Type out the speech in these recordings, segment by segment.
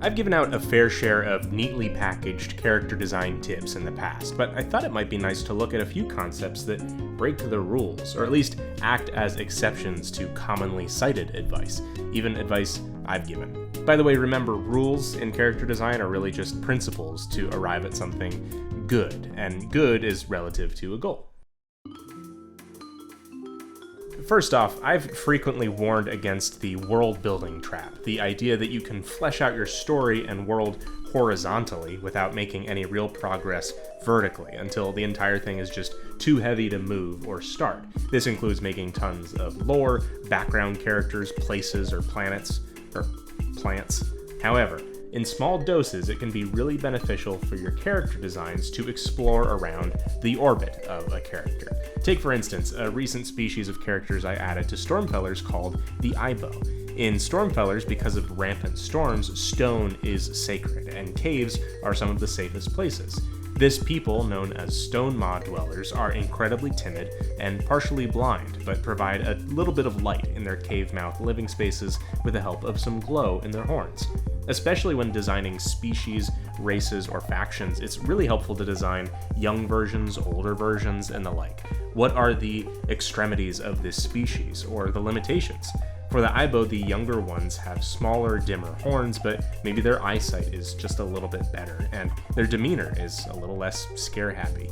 I've given out a fair share of neatly packaged character design tips in the past, but I thought it might be nice to look at a few concepts that break the rules, or at least act as exceptions to commonly cited advice, even advice I've given. By the way, remember, rules in character design are really just principles to arrive at something good, and good is relative to a goal. First off, I've frequently warned against the world-building trap, the idea that you can flesh out your story and world horizontally without making any real progress vertically until the entire thing is just too heavy to move or start. This includes making tons of lore, background characters, places, or planets, or plants. However, in small doses, it can be really beneficial for your character designs to explore around the orbit of a character. Take, for instance, a recent species of characters I added to Stormfellers called the Ibo. In Stormfellers, because of rampant storms, stone is sacred, and caves are some of the safest places. This people, known as stone maw dwellers, are incredibly timid and partially blind, but provide a little bit of light in their cave-mouth living spaces with the help of some glow in their horns. Especially when designing species, races, or factions, it's really helpful to design young versions, older versions, and the like. What are the extremities of this species, or the limitations? For the Ibo, the younger ones have smaller, dimmer horns, but maybe their eyesight is just a little bit better, and their demeanor is a little less scare-happy.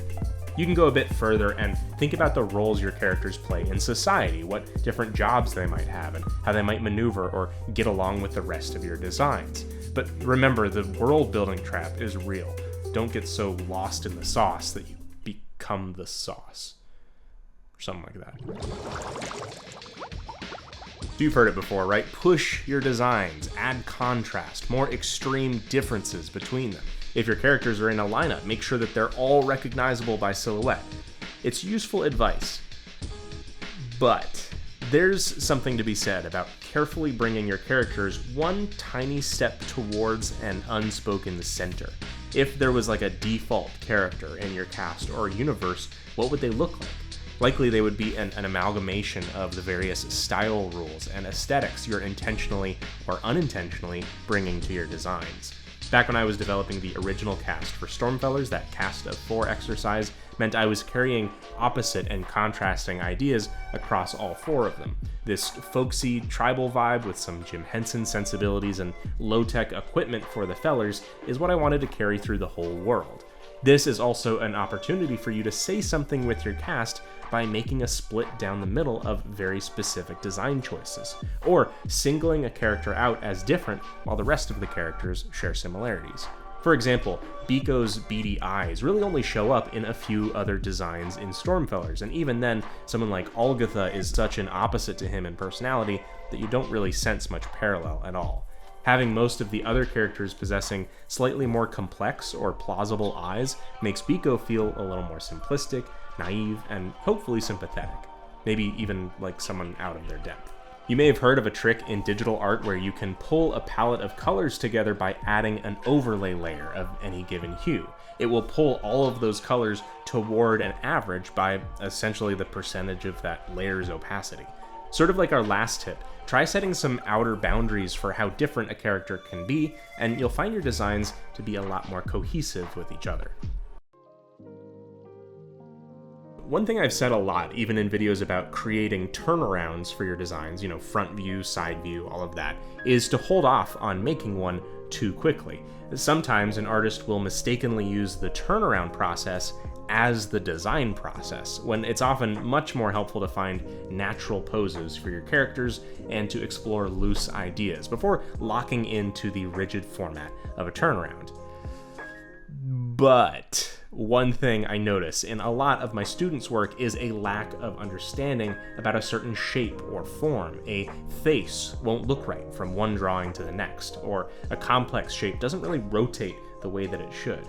You can go a bit further and think about the roles your characters play in society, what different jobs they might have, and how they might maneuver or get along with the rest of your designs. But remember, the world-building trap is real. Don't get so lost in the sauce that you become the sauce. Or something like that. You've heard it before, right? Push your designs, add contrast, more extreme differences between them. If your characters are in a lineup, make sure that they're all recognizable by silhouette. It's useful advice, but there's something to be said about carefully bringing your characters one tiny step towards an unspoken center. If there was like a default character in your cast or universe, what would they look like? Likely they would be an amalgamation of the various style rules and aesthetics you're intentionally or unintentionally bringing to your designs. Back when I was developing the original cast for Stormfellers, that cast of 4 exercise meant I was carrying opposite and contrasting ideas across all 4 of them. This folksy tribal vibe with some Jim Henson sensibilities and low-tech equipment for the fellers is what I wanted to carry through the whole world. This is also an opportunity for you to say something with your cast by making a split down the middle of very specific design choices, or singling a character out as different while the rest of the characters share similarities. For example, Biko's beady eyes really only show up in a few other designs in Stormfellers, and even then, someone like Olgatha is such an opposite to him in personality that you don't really sense much parallel at all. Having most of the other characters possessing slightly more complex or plausible eyes makes Biko feel a little more simplistic, naive, and hopefully sympathetic. Maybe even like someone out of their depth. You may have heard of a trick in digital art where you can pull a palette of colors together by adding an overlay layer of any given hue. It will pull all of those colors toward an average by essentially the percentage of that layer's opacity. Sort of like our last tip, try setting some outer boundaries for how different a character can be, and you'll find your designs to be a lot more cohesive with each other. One thing I've said a lot, even in videos about creating turnarounds for your designs, front view, side view, all of that, is to hold off on making one too quickly. Sometimes an artist will mistakenly use the turnaround process as the design process, when it's often much more helpful to find natural poses for your characters and to explore loose ideas before locking into the rigid format of a turnaround. But one thing I notice in a lot of my students' work is a lack of understanding about a certain shape or form. A face won't look right from one drawing to the next, or a complex shape doesn't really rotate the way that it should.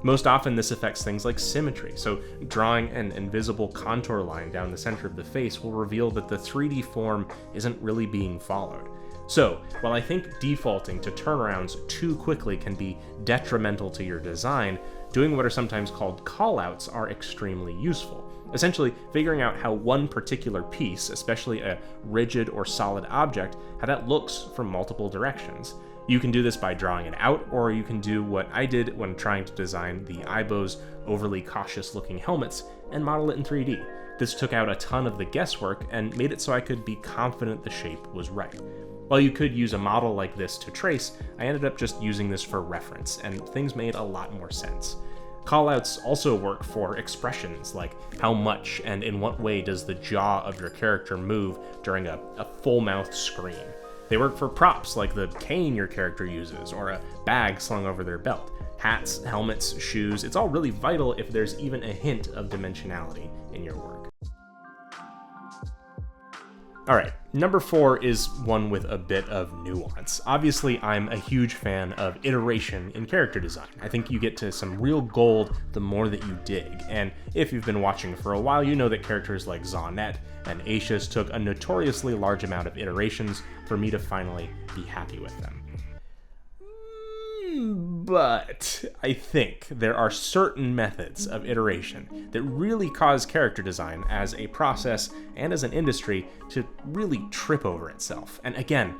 Most often this affects things like symmetry, so drawing an invisible contour line down the center of the face will reveal that the 3D form isn't really being followed. So, while I think defaulting to turnarounds too quickly can be detrimental to your design, doing what are sometimes called callouts are extremely useful. Essentially, figuring out how one particular piece, especially a rigid or solid object, how that looks from multiple directions. You can do this by drawing it out, or you can do what I did when trying to design the Aibo's overly cautious looking helmets and model it in 3D. This took out a ton of the guesswork and made it so I could be confident the shape was right. While you could use a model like this to trace, I ended up just using this for reference, and things made a lot more sense. Callouts also work for expressions, like how much and in what way does the jaw of your character move during a full-mouthed scream. They work for props, like the cane your character uses, or a bag slung over their belt. Hats, helmets, shoes, it's all really vital if there's even a hint of dimensionality in your work. Alright, number 4 is one with a bit of nuance. Obviously, I'm a huge fan of iteration in character design. I think you get to some real gold the more that you dig, and if you've been watching for a while, you know that characters like Zonette and Aetius took a notoriously large amount of iterations for me to finally be happy with them. But I think there are certain methods of iteration that really cause character design as a process and as an industry to really trip over itself. And again,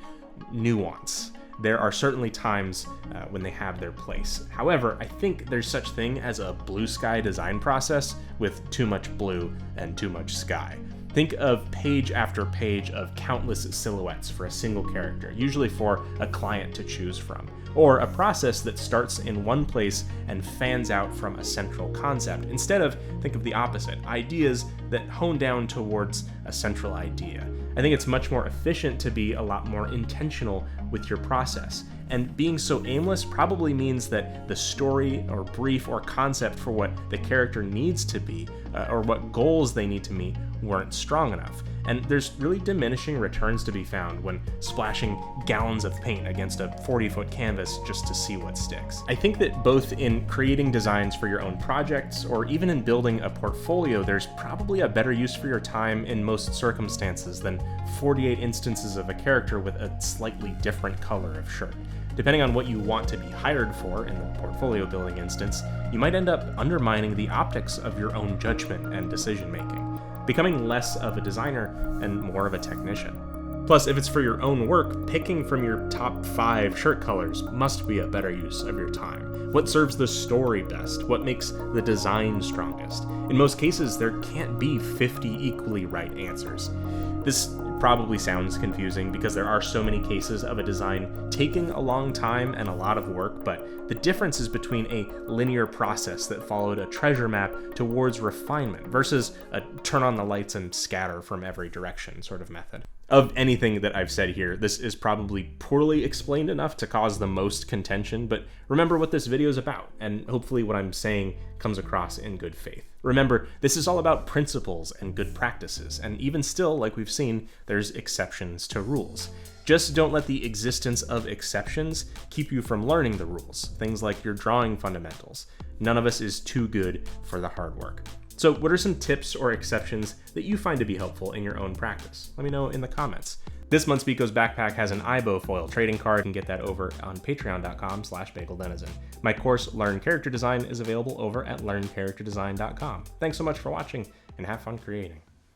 nuance. There are certainly times when they have their place. However, I think there's such thing as a blue sky design process with too much blue and too much sky. Think of page after page of countless silhouettes for a single character, usually for a client to choose from, or a process that starts in one place and fans out from a central concept. Instead of, think of the opposite, ideas that hone down towards a central idea. I think it's much more efficient to be a lot more intentional with your process. And being so aimless probably means that the story or brief or concept for what the character needs to be, or what goals they need to meet, weren't strong enough. And there's really diminishing returns to be found when splashing gallons of paint against a 40-foot canvas just to see what sticks. I think that both in creating designs for your own projects or even in building a portfolio, there's probably a better use for your time in most circumstances than 48 instances of a character with a slightly different color of shirt. Depending on what you want to be hired for in the portfolio building instance, you might end up undermining the optics of your own judgment and decision making, becoming less of a designer and more of a technician. Plus, if it's for your own work, picking from your top 5 shirt colors must be a better use of your time. What serves the story best? What makes the design strongest? In most cases, there can't be 50 equally right answers. This probably sounds confusing because there are so many cases of a design taking a long time and a lot of work, but the difference is between a linear process that followed a treasure map towards refinement versus a turn on the lights and scatter from every direction sort of method. Of anything that I've said here, this is probably poorly explained enough to cause the most contention, but remember what this video is about, and hopefully what I'm saying comes across in good faith. Remember, this is all about principles and good practices, and even still, like we've seen, there's exceptions to rules. Just don't let the existence of exceptions keep you from learning the rules, things like your drawing fundamentals. None of us is too good for the hard work. So what are some tips or exceptions that you find to be helpful in your own practice? Let me know in the comments. This month's Biko's Backpack has an Aibo foil trading card. You can get that over on patreon.com/bageldenizen. My course, Learn Character Design, is available over at learncharacterdesign.com. Thanks so much for watching, and have fun creating.